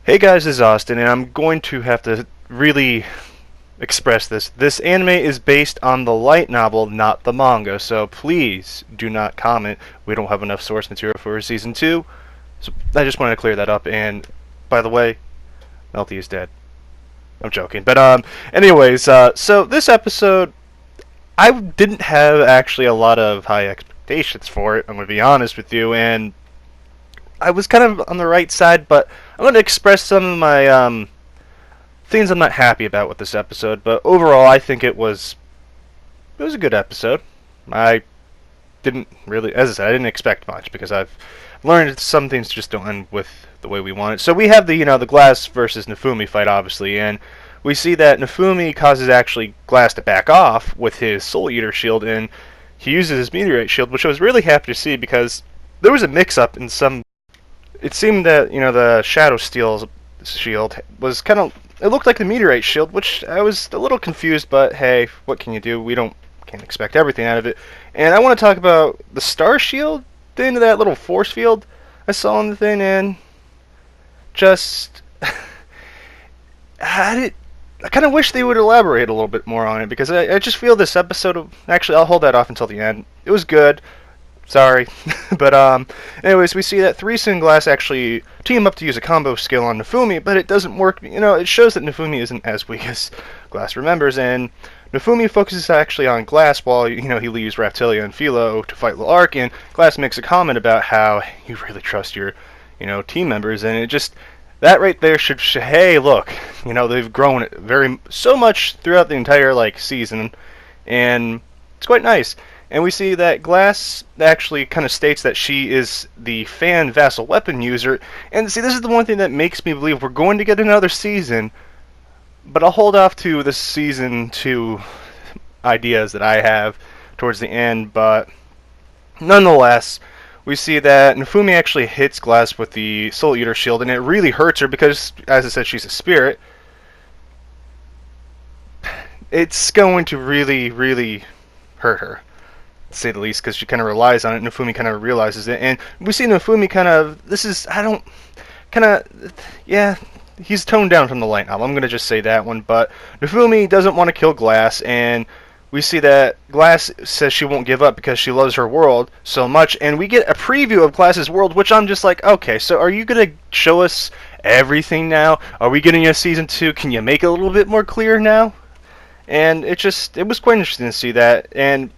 Hey guys, this is Austin, and I'm going to have to really express this. This anime is based on the light novel, not the manga, so please do not comment. We don't have enough source material for season 2, so I just wanted to clear that up. And by the way, Melty is dead. I'm joking, but anyways, so this episode, I didn't have actually a lot of high expectations for it. I'm going to be honest with you, and I was kind of on the right side, but I'm going to express some of my things I'm not happy about with this episode. But overall, I think it was a good episode. I didn't really, as I said, I didn't expect much because I've learned that some things just don't end with the way we want it. So we have the Glass versus Naofumi fight, obviously, and we see that Naofumi causes actually Glass to back off with his Soul Eater shield, and he uses his Meteorite shield, which I was really happy to see because there was a mix-up in some. It seemed that the Shadow Steel shield was kind of. It looked like the Meteorite shield, which I was a little confused. But hey, what can you do? Can't expect everything out of it. And I want to talk about the Star Shield, into that little force field I saw in the thing, and just I kind of wish they would elaborate a little bit more on it because I just feel this episode of. Actually, I'll hold that off until the end. It was good. Sorry. But anyways, we see that 3 and Glass actually team up to use a combo skill on Naofumi, but it doesn't work. It shows that Naofumi isn't as weak as Glass remembers, and Naofumi focuses actually on Glass while he leaves Raphtalia and Philo to fight L'Arc, and Glass makes a comment about how you really trust your team members, and it just that right there should hey, look, they've grown so much throughout the entire season, and it's quite nice. And we see that Glass actually kind of states that she is the fan vassal weapon user. And see, this is the one thing that makes me believe we're going to get another season. But I'll hold off to the season 2 ideas that I have towards the end. But nonetheless, we see that Naofumi actually hits Glass with the Soul Eater shield. And it really hurts her because, as I said, she's a spirit. It's going to really, really hurt her, to say the least, because she kind of relies on it. Naofumi kind of realizes it, and we see Naofumi yeah, he's toned down from the light novel. I'm going to just say that one, but Naofumi doesn't want to kill Glass, and we see that Glass says she won't give up because she loves her world so much, and we get a preview of Glass's world, which I'm just like, okay, so are you going to show us everything now? Are we getting a season 2? Can you make it a little bit more clear now? And it was quite interesting to see that, and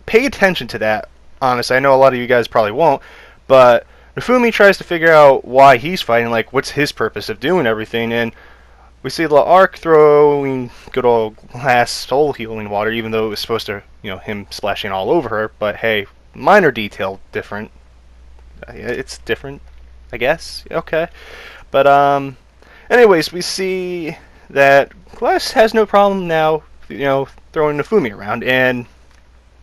pay attention to that. Honestly, I know a lot of you guys probably won't, but Naofumi tries to figure out why he's fighting, what's his purpose of doing everything, and we see L'Arc throwing good old Glass soul healing water, even though it was supposed to, him splashing all over her, but hey, minor detail different. It's different, I guess. Okay. But anyways, we see that Glass has no problem now, throwing Naofumi around, and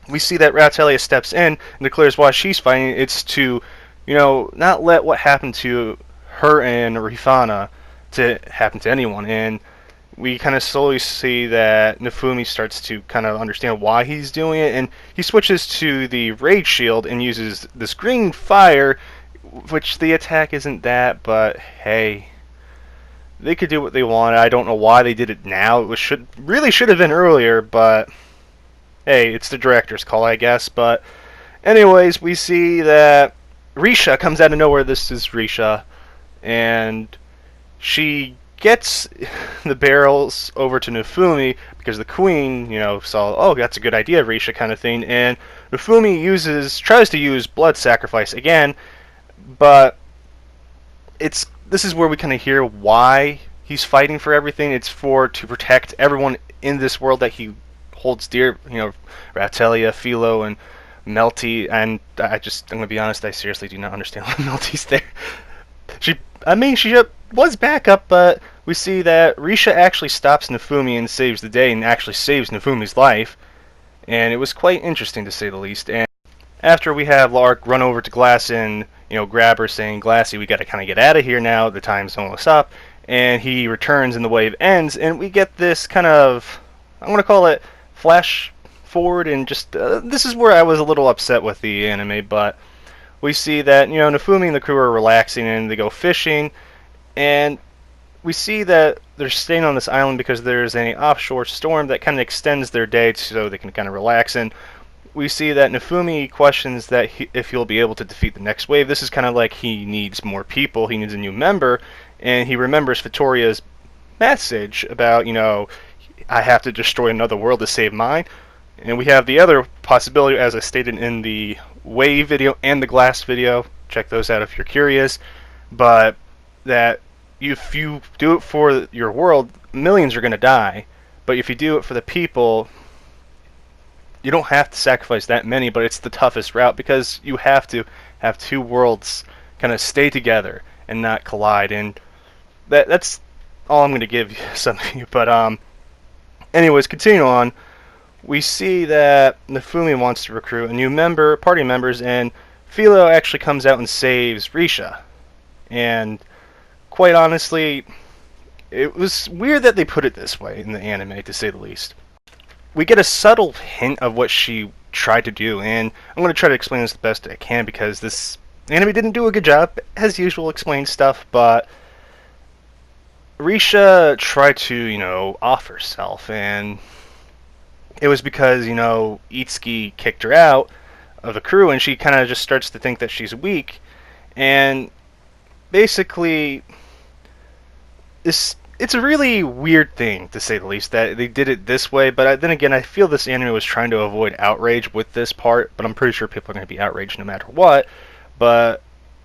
we see that Raphtalia steps in and declares why she's fighting. It's to, not let what happened to her and Rifana to happen to anyone. And we kind of slowly see that Naofumi starts to kind of understand why he's doing it, and he switches to the Rage Shield and uses this green fire, which the attack isn't that, but hey, they could do what they want. I don't know why they did it now. It should have been earlier, but hey, it's the director's call, I guess. But anyways, we see that Risha comes out of nowhere. This is Risha, and she gets the barrels over to Naofumi because the queen, saw, oh, that's a good idea, Risha, kind of thing. And Naofumi tries to use blood sacrifice again, but this is where we kind of hear why he's fighting for everything. It's to protect everyone in this world that he holds dear, Raphtalia, Philo, and Melty, and I'm going to be honest, I seriously do not understand why Melty's there. She was back up, but we see that Risha actually stops Naofumi and saves the day, and actually saves Naofumi's life, and it was quite interesting to say the least. And after we have L'Arc run over to Glass and, grab her, saying, Glassy, we got to kind of get out of here now, the time's almost up, and he returns and the wave ends, and we get this kind of, I'm going to call it flash forward, and just this is where I was a little upset with the anime, but we see that Naofumi and the crew are relaxing and they go fishing, and we see that they're staying on this island because there's an offshore storm that kind of extends their day so they can kind of relax. And we see that Naofumi questions that if he'll be able to defeat the next wave. This is kind of like he needs more people, he needs a new member, and he remembers Vittoria's message about, I have to destroy another world to save mine. And we have the other possibility, as I stated in the wave video and the glass video. Check those out if you're curious. But that if you do it for your world, millions are going to die. But if you do it for the people, you don't have to sacrifice that many, but it's the toughest route because you have to have two worlds kind of stay together and not collide. And that's all I'm going to give some of you. But anyways, continue on. We see that Naofumi wants to recruit a new party members, and Philo actually comes out and saves Risha. And quite honestly, it was weird that they put it this way in the anime, to say the least. We get a subtle hint of what she tried to do, and I'm going to try to explain this the best I can because this anime didn't do a good job, as usual, explaining stuff, but Risha tried to, off herself, and it was because, Itsuki kicked her out of the crew, and she kind of just starts to think that she's weak, and basically, it's a really weird thing, to say the least, that they did it this way, but then again, I feel this anime was trying to avoid outrage with this part, but I'm pretty sure people are going to be outraged no matter what. But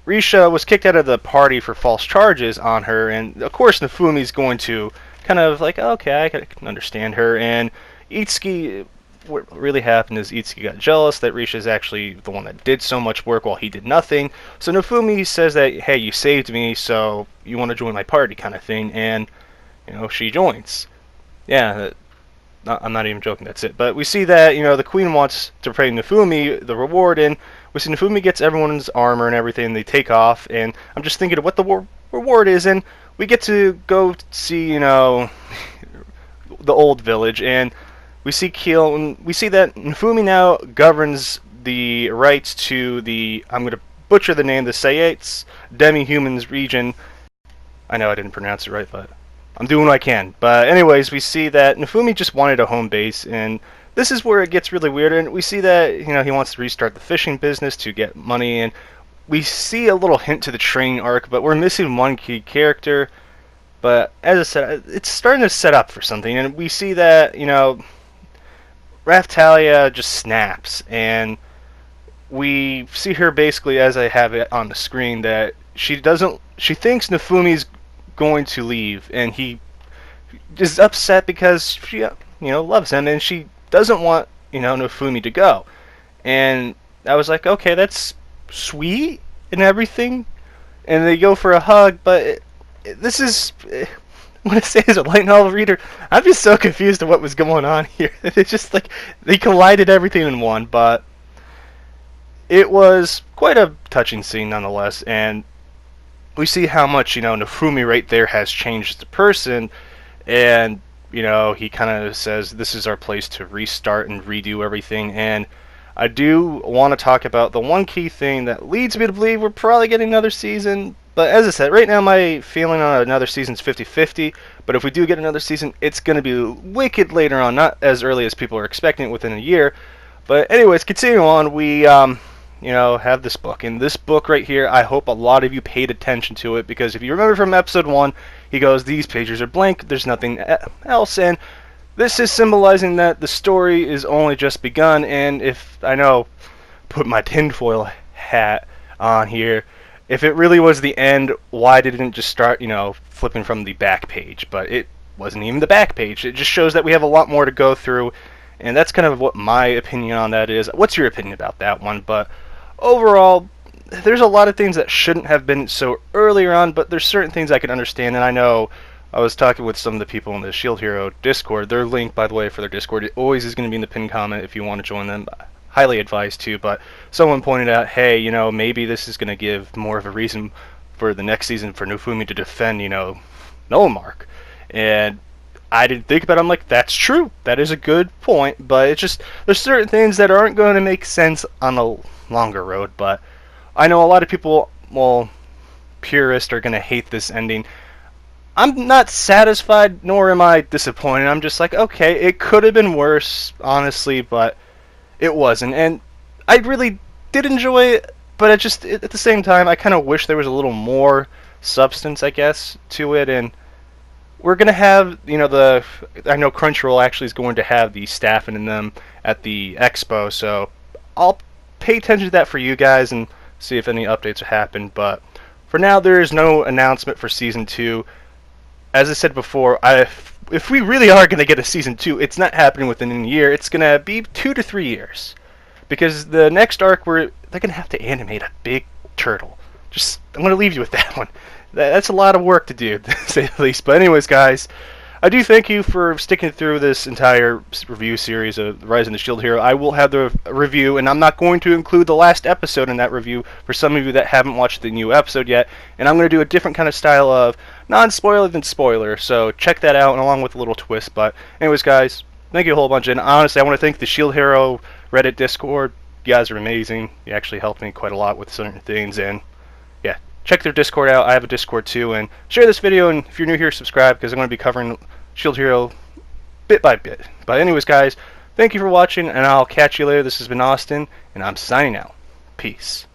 Risha was kicked out of the party for false charges on her, and of course Naofumi's going to kind of like, okay, I can understand her, and Itsuki, what really happened is Itsuki got jealous that Risha is actually the one that did so much work while he did nothing. So Naofumi says that, hey, you saved me, so you want to join my party kind of thing, and she joins. Yeah, I'm not even joking, that's it. But we see that, the queen wants to pay Naofumi the reward, and we see Naofumi gets everyone's armor and everything, and they take off, and I'm just thinking of what the reward is, and we get to go see, the old village, and we see Keel, and we see that Naofumi now governs the rights to I'm going to butcher the name, the Sayates demi-humans region. I know I didn't pronounce it right, but I'm doing what I can. But anyways, we see that Naofumi just wanted a home base, and this is where it gets really weird, and we see that, he wants to restart the fishing business to get money, and we see a little hint to the training arc, but we're missing one key character. But as I said, it's starting to set up for something, and we see that, Raphtalia just snaps, and we see her basically, as I have it on the screen, that she thinks Naofumi's going to leave, and he is upset because she, loves him, and she doesn't want, Naofumi to go. And I was like, okay, that's sweet and everything, and they go for a hug, but this is, when I say as a light novel reader, I'm just so confused at what was going on here. It's just like they collided everything in one, but it was quite a touching scene nonetheless, and we see how much, Naofumi right there has changed as a person, and, he kind of says, this is our place to restart and redo everything, and I do want to talk about the one key thing that leads me to believe we're probably getting another season, but as I said, right now my feeling on another season is 50-50, but if we do get another season, it's going to be wicked later on, not as early as people are expecting it within a year. But anyways, continuing on, we have this book, and this book right here, I hope a lot of you paid attention to it, because if you remember from episode 1, he goes, these pages are blank, there's nothing else, and this is symbolizing that the story is only just begun, and if put my tinfoil hat on here, if it really was the end, why didn't it just start, flipping from the back page? But it wasn't even the back page. It just shows that we have a lot more to go through, and that's kind of what my opinion on that is. What's your opinion about that one? But overall, there's a lot of things that shouldn't have been so earlier on, but there's certain things I can understand, and I know I was talking with some of the people in the Shield Hero Discord. Their link, by the way, for their Discord, it always is going to be in the pinned comment if you want to join them. Highly advised to, but someone pointed out, hey, maybe this is going to give more of a reason for the next season for Naofumi to defend, Nullmark. And I didn't think about it. I'm like, that's true. That is a good point, but it's just, there's certain things that aren't going to make sense on a longer road, but I know a lot of people, purists, are going to hate this ending. I'm not satisfied, nor am I disappointed. I'm just like, okay, it could have been worse, honestly, but it wasn't. And I really did enjoy it, but at the same time, I kind of wish there was a little more substance, I guess, to it. And we're gonna have, I know Crunchyroll actually is going to have the staffing in them at the expo, so I'll pay attention to that for you guys and see if any updates happen. But for now, there is no announcement for season 2. As I said before, if we really are going to get a season 2, it's not happening within a year. It's going to be 2 to 3 years. Because the next arc, they're going to have to animate a big turtle. I'm going to leave you with that one. That's a lot of work to do, to say the least. But anyways, guys, I do thank you for sticking through this entire review series of Rise of the Shield Hero. I will have the review, and I'm not going to include the last episode in that review for some of you that haven't watched the new episode yet. And I'm going to do a different kind of style of non-spoiler than spoiler, so check that out, and along with a little twist. But anyways, guys, thank you a whole bunch. And honestly, I want to thank the Shield Hero Reddit Discord. You guys are amazing. You actually helped me quite a lot with certain things, and yeah, check their Discord out. I have a Discord too, and share this video, and if you're new here, subscribe, because I'm going to be covering Shield Hero bit by bit. But anyways, guys, thank you for watching, and I'll catch you later. This has been Austin, and I'm signing out. Peace.